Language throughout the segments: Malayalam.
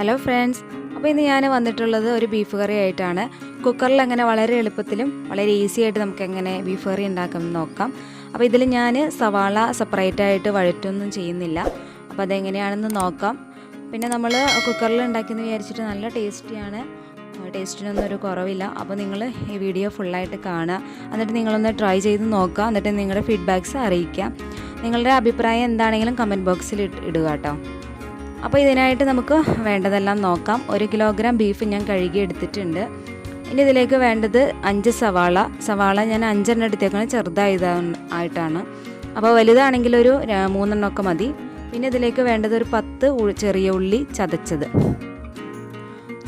ഹലോ ഫ്രണ്ട്സ്, അപ്പോൾ ഇന്ന് ഞാൻ വന്നിട്ടുള്ളത് ഒരു ബീഫ് കറി ആയിട്ടാണ്. കുക്കറിൽ അങ്ങനെ വളരെ എളുപ്പത്തിലും വളരെ ഈസി ആയിട്ട് നമുക്ക് എങ്ങനെ ബീഫ് കറി ഉണ്ടാക്കാമെന്ന് നോക്കാം. അപ്പോൾ ഇതിൽ ഞാൻ സവാള സെപ്പറേറ്റ് ആയിട്ട് വഴറ്റൊന്നും ചെയ്യുന്നില്ല. അപ്പോൾ അതെങ്ങനെയാണെന്ന് നോക്കാം. പിന്നെ നമ്മൾ കുക്കറിൽ ഉണ്ടാക്കിയെന്ന് വിചാരിച്ചിട്ട് നല്ല ടേസ്റ്റിയാണ്, ടേസ്റ്റിനൊന്നും ഒരു കുറവില്ല. അപ്പോൾ നിങ്ങൾ ഈ വീഡിയോ ഫുള്ളായിട്ട് കാണുക, എന്നിട്ട് നിങ്ങളൊന്ന് ട്രൈ ചെയ്ത് നോക്കുക, എന്നിട്ട് നിങ്ങളുടെ ഫീഡ്ബാക്ക്സ് അറിയിക്കാം. നിങ്ങളുടെ അഭിപ്രായം എന്താണെങ്കിലും കമൻറ്റ് ബോക്സിൽ ഇടുക കേട്ടോ. അപ്പോൾ ഇതിനായിട്ട് നമുക്ക് വേണ്ടതെല്ലാം നോക്കാം. 1 കിലോഗ്രാം ബീഫ് ഞാൻ കഴുകി എടുത്തിട്ടുണ്ട്. ഇനി ഇതിലേക്ക് വേണ്ടത് 5 സവാള ഞാൻ 5 എണ്ണം എടുത്തേക്കാണ്, ചെറുതായിട്ടാണ്. അപ്പോൾ വലുതാണെങ്കിൽ ഒരു 3 എണ്ണമൊക്കെ മതി. പിന്നെ ഇതിലേക്ക് വേണ്ടത് ഒരു 10 ചെറിയ ഉള്ളി ചതച്ചത്.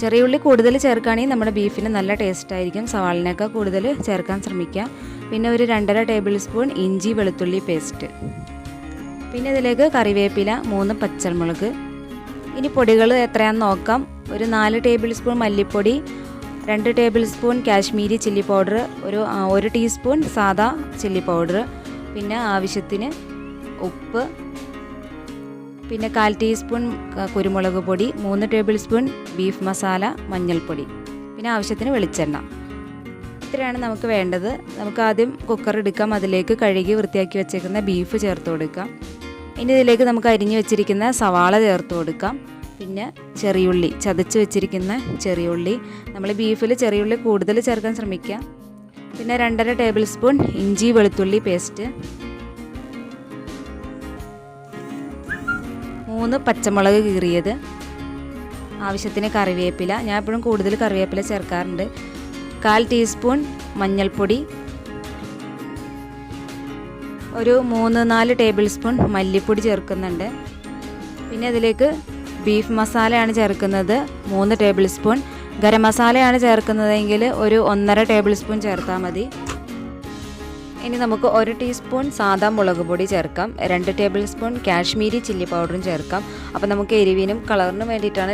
ചെറിയ ഉള്ളി കൂടുതൽ ചേർക്കുകയാണെങ്കിൽ നമ്മുടെ ബീഫിന് നല്ല ടേസ്റ്റ് ആയിരിക്കും. സവാളിനൊക്കെ കൂടുതൽ ചേർക്കാൻ ശ്രമിക്കുക. പിന്നെ ഒരു 2.5 ടേബിൾ സ്പൂൺ ഇഞ്ചി വെളുത്തുള്ളി പേസ്റ്റ്. പിന്നെ ഇതിലേക്ക് കറിവേപ്പില, 3 പച്ചമുളക്. ഇനി പൊടികൾ എത്രയാണെന്ന് നോക്കാം. ഒരു 4 ടേബിൾ സ്പൂൺ മല്ലിപ്പൊടി, 2 table spoon Kashmiri chilli powder, 1 teaspoon സാദാ ചില്ലി പൗഡർ, പിന്നെ ആവശ്യത്തിന് ഉപ്പ്, പിന്നെ 1/4 ടീസ്പൂൺ കുരുമുളക് പൊടി, 3 ടേബിൾ സ്പൂൺ ബീഫ് മസാല, മഞ്ഞൾപ്പൊടി, പിന്നെ ആവശ്യത്തിന് വെളിച്ചെണ്ണ. ഇത്രയാണ് നമുക്ക് വേണ്ടത്. നമുക്ക് ആദ്യം കുക്കർ എടുക്കാം. അതിലേക്ക് കഴുകി വൃത്തിയാക്കി വെച്ചേക്കുന്ന ബീഫ് ചേർത്ത് കൊടുക്കാം. ഇനി ഇതിലേക്ക് നമുക്ക് അരിഞ്ഞു വെച്ചിരിക്കുന്ന സവാള ചേർത്ത് കൊടുക്കാം. പിന്നെ ചെറിയുള്ളി, ചതച്ച് വെച്ചിരിക്കുന്ന ചെറിയുള്ളി. നമ്മൾ ബീഫിൽ ചെറിയുള്ളി കൂടുതൽ ചേർക്കാൻ ശ്രമിക്കുക. പിന്നെ 2.5 ടേബിൾ സ്പൂൺ ഇഞ്ചി വെളുത്തുള്ളി പേസ്റ്റ്, 3 പച്ചമുളക് കീറിയത്, ആവശ്യത്തിന് കറിവേപ്പില. ഞാൻ എപ്പോഴും കൂടുതൽ കറിവേപ്പില ചേർക്കാറുണ്ട്. 1/4 ടീസ്പൂൺ മഞ്ഞൾപ്പൊടി, ഒരു 3-4 ടേബിൾ സ്പൂൺ മല്ലിപ്പൊടി ചേർക്കുന്നുണ്ട്. പിന്നെ ഇതിലേക്ക് ബീഫ് മസാലയാണ് ചേർക്കുന്നത്, 3 ടേബിൾ സ്പൂൺ. ഗരം മസാലയാണ് ചേർക്കുന്നതെങ്കിൽ ഒരു 1.5 ടേബിൾ സ്പൂൺ ചേർത്താൽ മതി. ഇനി നമുക്ക് 1 ടീസ്പൂൺ സാദാ മുളക് പൊടി ചേർക്കാം. 2 ടേബിൾ സ്പൂൺ കാശ്മീരി ചില്ലി പൗഡറും ചേർക്കാം. അപ്പോൾ നമുക്ക് എരിവിനും കളറിനും വേണ്ടിയിട്ടാണ്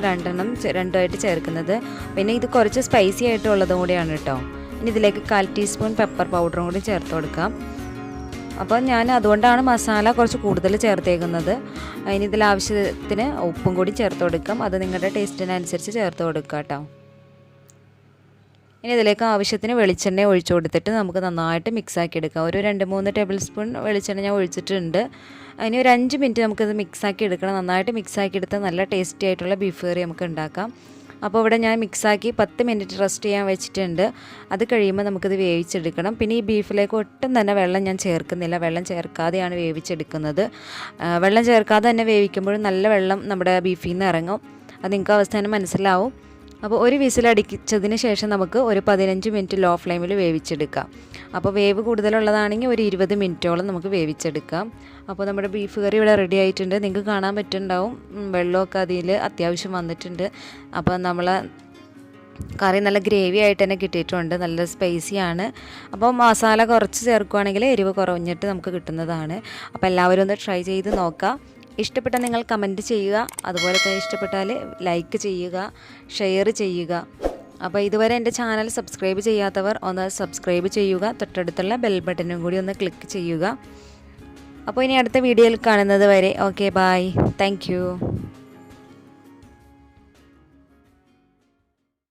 രണ്ടുമായിട്ട് ചേർക്കുന്നത്. പിന്നെ ഇത് കുറച്ച് സ്പൈസി ആയിട്ടുള്ളതും കൂടിയാണ് കേട്ടോ. ഇനി ഇതിലേക്ക് 1/4 ടീസ്പൂൺ പെപ്പർ പൗഡറും കൂടി ചേർത്ത് കൊടുക്കാം. അപ്പോൾ ഞാൻ അതുകൊണ്ടാണ് മസാല കുറച്ച് കൂടുതൽ ചേർത്തേക്കുന്നത്. ഇനി ഇതിൽ ആവശ്യത്തിന് ഉപ്പും കൂടി ചേർത്ത് കൊടുക്കാം. അത് നിങ്ങളുടെ ടേസ്റ്റിനനുസരിച്ച് ചേർത്ത് കൊടുക്കുക കേട്ടോ. ഇനി ഇതിലേക്ക് ആവശ്യത്തിന് വെളിച്ചെണ്ണ ഒഴിച്ചു കൊടുത്തിട്ട് നമുക്ക് നന്നായിട്ട് മിക്സാക്കി എടുക്കാം. ഒരു 2-3 ടേബിൾ സ്പൂൺ വെളിച്ചെണ്ണ ഞാൻ ഒഴിച്ചിട്ടുണ്ട്. ഇനി ഒരു 5 മിനിറ്റ് നമുക്കിത് മിക്സാക്കി എടുക്കണം. നന്നായിട്ട് മിക്സാക്കി എടുത്താൽ നല്ല ടേസ്റ്റി ആയിട്ടുള്ള ബീഫ് കറി നമുക്ക് ഉണ്ടാക്കാം. അപ്പോൾ ഇവിടെ ഞാൻ മിക്സാക്കി 10 മിനിറ്റ് റെസ്റ്റ് ചെയ്യാൻ വെച്ചിട്ടുണ്ട്. അത് കഴിയുമ്പോൾ നമുക്കിത് വേവിച്ചെടുക്കണം. പിന്നെ ഈ ബീഫിലേക്ക് ഒട്ടും തന്നെ വെള്ളം ഞാൻ ചേർക്കുന്നില്ല. വെള്ളം ചേർക്കാതെയാണ് വേവിച്ചെടുക്കുന്നത്. വെള്ളം ചേർക്കാതെ തന്നെ വേവിക്കുമ്പോഴും നല്ല വെള്ളം നമ്മുടെ ബീഫിൽ നിന്ന് ഇറങ്ങും. അത് നിങ്ങൾക്ക് അവസാനം മനസ്സിലാവും. അപ്പോൾ ഒരു വിസിലടിച്ചതിന് ശേഷം നമുക്ക് ഒരു 15 മിനിറ്റ് ലോ ഫ്ലെയിമിൽ വേവിച്ചെടുക്കാം. അപ്പോൾ വേവ് കൂടുതലുള്ളതാണെങ്കിൽ ഒരു 20 മിനിറ്റോളം നമുക്ക് വേവിച്ചെടുക്കാം. അപ്പോൾ നമ്മുടെ ബീഫ് കറി ഇവിടെ റെഡി ആയിട്ടുണ്ട്. നിങ്ങൾക്ക് കാണാൻ പറ്റുന്നുണ്ടാവും, വെള്ളമൊക്കെ അതിൽ അത്യാവശ്യം വന്നിട്ടുണ്ട്. അപ്പോൾ നമ്മൾ കറി നല്ല ഗ്രേവി ആയിട്ട് തന്നെ കിട്ടിയിട്ടുണ്ട്, നല്ല സ്പൈസിയാണ്. അപ്പോൾ മസാല കുറച്ച് ചേർക്കുകയാണെങ്കിൽ എരിവ് കുറഞ്ഞിട്ട് നമുക്ക് കിട്ടുന്നതാണ്. അപ്പോൾ എല്ലാവരും ഒന്ന് ട്രൈ ചെയ്ത് നോക്കാം. ഇഷ്ടപ്പെട്ടാൽ നിങ്ങൾ കമൻറ്റ് ചെയ്യുക. അതുപോലെ തന്നെ ഇഷ്ടപ്പെട്ടാൽ ലൈക്ക് ചെയ്യുക, ഷെയർ ചെയ്യുക. അപ്പോൾ ഇതുവരെ എൻ്റെ ചാനൽ സബ്സ്ക്രൈബ് ചെയ്യാത്തവർ ഒന്ന് സബ്സ്ക്രൈബ് ചെയ്യുക. തൊട്ടടുത്തുള്ള ബെൽ ബട്ടനും കൂടി ഒന്ന് ക്ലിക്ക് ചെയ്യുക. അപ്പോൾ ഇനി അടുത്ത വീഡിയോയിൽ കാണുന്നത് വരെ ഓക്കെ, ബൈ, താങ്ക് യു.